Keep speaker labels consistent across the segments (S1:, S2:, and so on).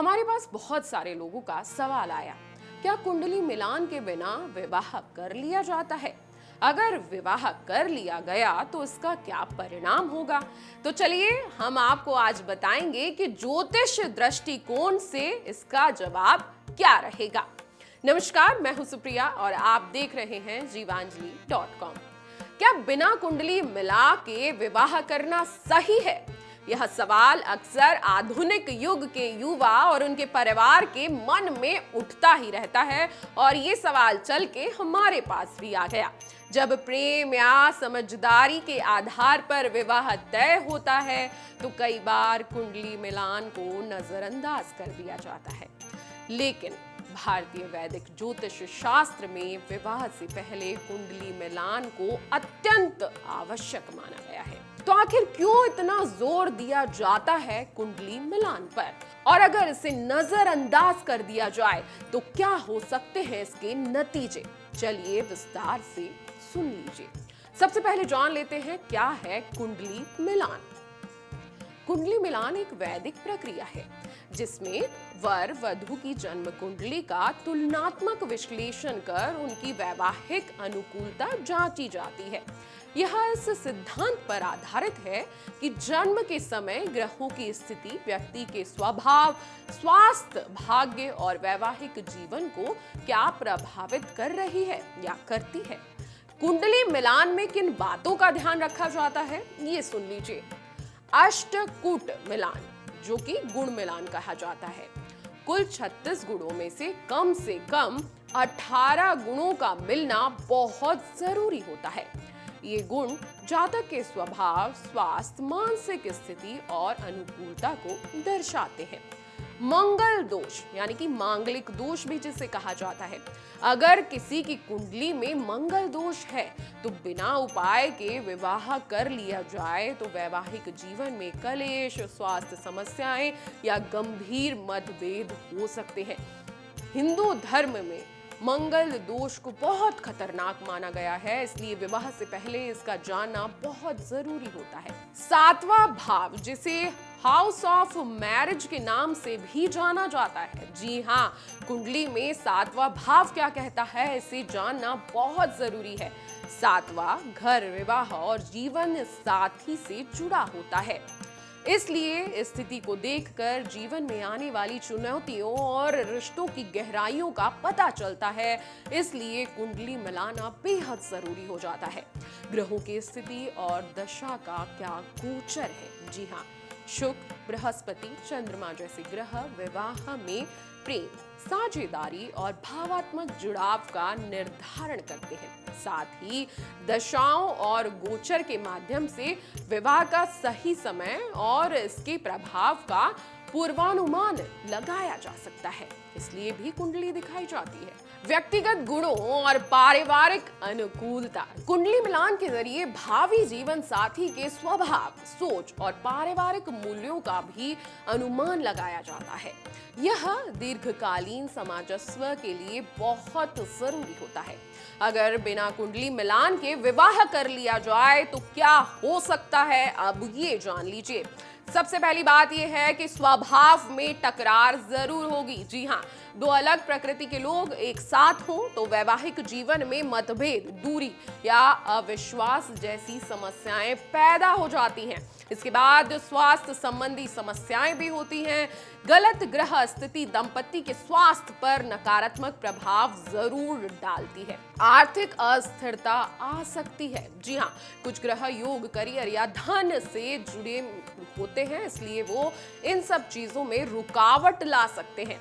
S1: हमारे पास बहुत सारे लोगों का सवाल आया, क्या कुंडली मिलान के बिना विवाह कर लिया जाता है? अगर विवाह कर लिया गया तो इसका क्या परिणाम होगा? तो चलिए हम आपको आज बताएंगे कि ज्योतिष दृष्टिकोण से इसका जवाब क्या रहेगा। नमस्कार, मैं हूं सुप्रिया और आप देख रहे हैं जीवांजलि.com। क्या बिना कुंडली मिला के विवाह करना सही है? यह सवाल अक्सर आधुनिक युग के युवा और उनके परिवार के मन में उठता ही रहता है और ये सवाल चल के हमारे पास भी आ गया। जब प्रेम या समझदारी के आधार पर विवाह तय होता है तो कई बार कुंडली मिलान को नजरअंदाज कर दिया जाता है, लेकिन भारतीय वैदिक ज्योतिष शास्त्र में विवाह से पहले कुंडली मिलान को अत्यंत आवश्यक माना गया है। तो आखिर क्यों इतना जोर दिया जाता है कुंडली मिलान पर, और अगर इसे नजरअंदाज कर दिया जाए तो क्या हो सकते हैं इसके नतीजे? चलिए विस्तार से सुन लीजिए। सबसे पहले जान लेते हैं क्या है कुंडली मिलान। कुंडली मिलान एक वैदिक प्रक्रिया है जिसमें वर वधु की जन्म कुंडली का तुलनात्मक विश्लेषण कर उनकी वैवाहिक अनुकूलता जांची जाती है। यह इस सिद्धांत पर आधारित है कि जन्म के समय ग्रहों की स्थिति व्यक्ति के स्वभाव, स्वास्थ्य, भाग्य और वैवाहिक जीवन को क्या प्रभावित कर रही है या करती है। कुंडली मिलान में किन बातों का ध्यान रखा जाता है ये सुन लीजिए। अष्टकूट मिलान, जो कि गुण मिलान कहा जाता है। कुल 36 गुणों में से कम 18 गुणों का मिलना बहुत जरूरी होता है। ये गुण जातक के स्वभाव, स्वास्थ्य, मानसिक स्थिति और अनुकूलता को दर्शाते हैं। मंगल दोष यानी कि मांगलिक दोष भी जिसे कहा जाता है। अगर किसी की कुंडली में मंगल दोष है तो बिना उपाय के विवाह कर लिया जाए तो वैवाहिक जीवन में कलेश, स्वास्थ्य समस्याएं या गंभीर मतभेद हो सकते हैं। हिंदू धर्म में मंगल दोष को बहुत खतरनाक माना गया है, इसलिए विवाह से पहले इसका जानना बहुत जरूरी होता है। 7वां भाव, जिसे हाउस ऑफ मैरिज के नाम से भी जाना जाता है। जी हाँ, कुंडली में 7वां भाव क्या कहता है इसे जानना बहुत जरूरी है। 7वां घर, विवाह और जीवन साथी से जुड़ा होता है, इसलिए स्थिति को देखकर जीवन में आने वाली चुनौतियों और रिश्तों की गहराइयों का पता चलता है। इसलिए कुंडली मिलाना बेहद जरूरी हो जाता है। ग्रहों की स्थिति और दशा का क्या गोचर है। जी हाँ, शुक्र, बृहस्पति, चंद्रमा जैसे ग्रह विवाह में प्रेम, साझेदारी और भावात्मक जुड़ाव का निर्धारण करते हैं। साथ ही दशाओं और गोचर के माध्यम से विवाह का सही समय और इसके प्रभाव का पूर्वानुमान लगाया जा सकता है, इसलिए भी कुंडली दिखाई जाती है। व्यक्तिगत गुणों और पारिवारिक अनुकूलता। कुंडली मिलान के जरिए भावी जीवन साथी के स्वभाव, सोच और पारिवारिक मूल्यों का भी अनुमान लगाया जाता है। यह दीर्घकालीन सामंजस्य के लिए बहुत जरूरी होता है। अगर बिना कुंडली मिलान के विवाह कर लिया जाए तो क्या हो सकता है, अब ये जान लीजिए। सबसे पहली बात यह है कि स्वभाव में टकरार जरूर होगी। जी हाँ, दो अलग प्रकृति के लोग एक साथ हों तो वैवाहिक जीवन में मतभेद, दूरी या अविश्वास जैसी समस्याएं पैदा हो जाती हैं। इसके बाद स्वास्थ्य संबंधी समस्याएं भी होती हैं। गलत ग्रह स्थिति दंपति के स्वास्थ्य पर नकारात्मक प्रभाव जरूर डालती है। आर्थिक अस्थिरता आ सकती है। जी हाँ, कुछ ग्रह योग, करियर या धन से जुड़े होते हैं, इसलिए वो इन सब चीजों में रुकावट ला सकते हैं।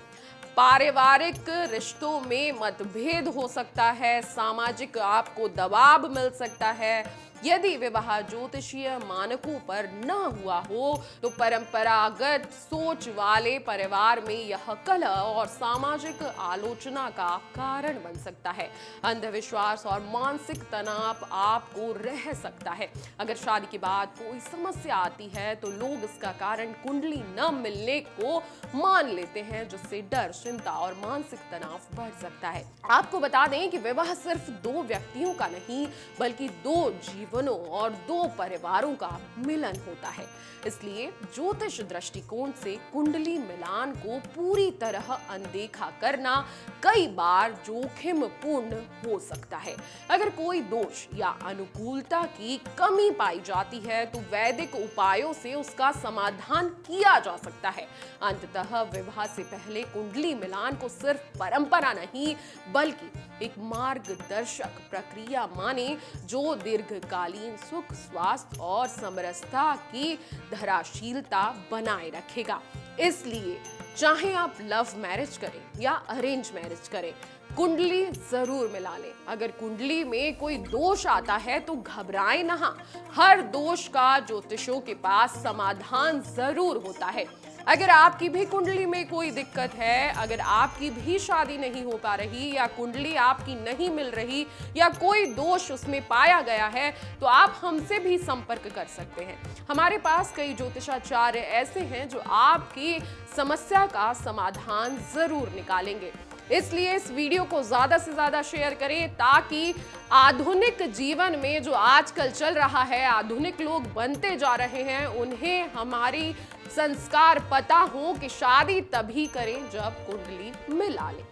S1: पारिवारिक रिश्तों में मतभेद हो सकता है। सामाजिक आपको दबाव मिल सकता है। यदि विवाह ज्योतिषीय मानकों पर न हुआ हो तो परंपरागत सोच वाले परिवार में यह कलह और सामाजिक आलोचना का कारण बन सकता है। अंधविश्वास और मानसिक तनाव आपको रह सकता है। अगर शादी के बाद कोई समस्या आती है तो लोग इसका कारण कुंडली न मिलने को मान लेते हैं, जिससे डर, चिंता और मानसिक तनाव बढ़ सकता है। आपको बता दें कि विवाह सिर्फ दो व्यक्तियों का नहीं बल्कि दो जीवन जीवनों और दो परिवारों का मिलन होता है। इसलिए ज्योतिष दृष्टिकोण से कुंडली मिलान को पूरी तरह अनदेखा करना कई बार जोखिम पूर्ण हो सकता है। अगर कोई दोष या अनुकूलता की कमी पाई जाती है तो वैदिक उपायों से उसका समाधान किया जा सकता है। अंततः विवाह से पहले कुंडली मिलान को सिर्फ परंपरा नहीं बल्कि एक मार्गदर्शक प्रक्रिया माने जो दीर्घकालीन सुख, स्वास्थ्य और समरसता की धराशीलता बनाए रखेगा। इसलिए चाहे आप लव मैरिज करें या अरेंज मैरिज करें, कुंडली जरूर मिला लें। अगर कुंडली में कोई दोष आता है तो घबराएं ना। हर दोष का ज्योतिषों के पास समाधान जरूर होता है। अगर आपकी भी कुंडली में कोई दिक्कत है, अगर आपकी भी शादी नहीं हो पा रही या कुंडली आपकी नहीं मिल रही या कोई दोष उसमें पाया गया है, तो आप हमसे भी संपर्क कर सकते हैं। हमारे पास कई ज्योतिषाचार्य ऐसे हैं जो आपकी समस्या का समाधान जरूर निकालेंगे। इसलिए इस वीडियो को ज्यादा से ज्यादा शेयर करें ताकि आधुनिक जीवन में जो आजकल चल रहा है, आधुनिक लोग बनते जा रहे हैं, उन्हें हमारी संस्कार पता हो कि शादी तभी करें जब कुंडली मिला लें।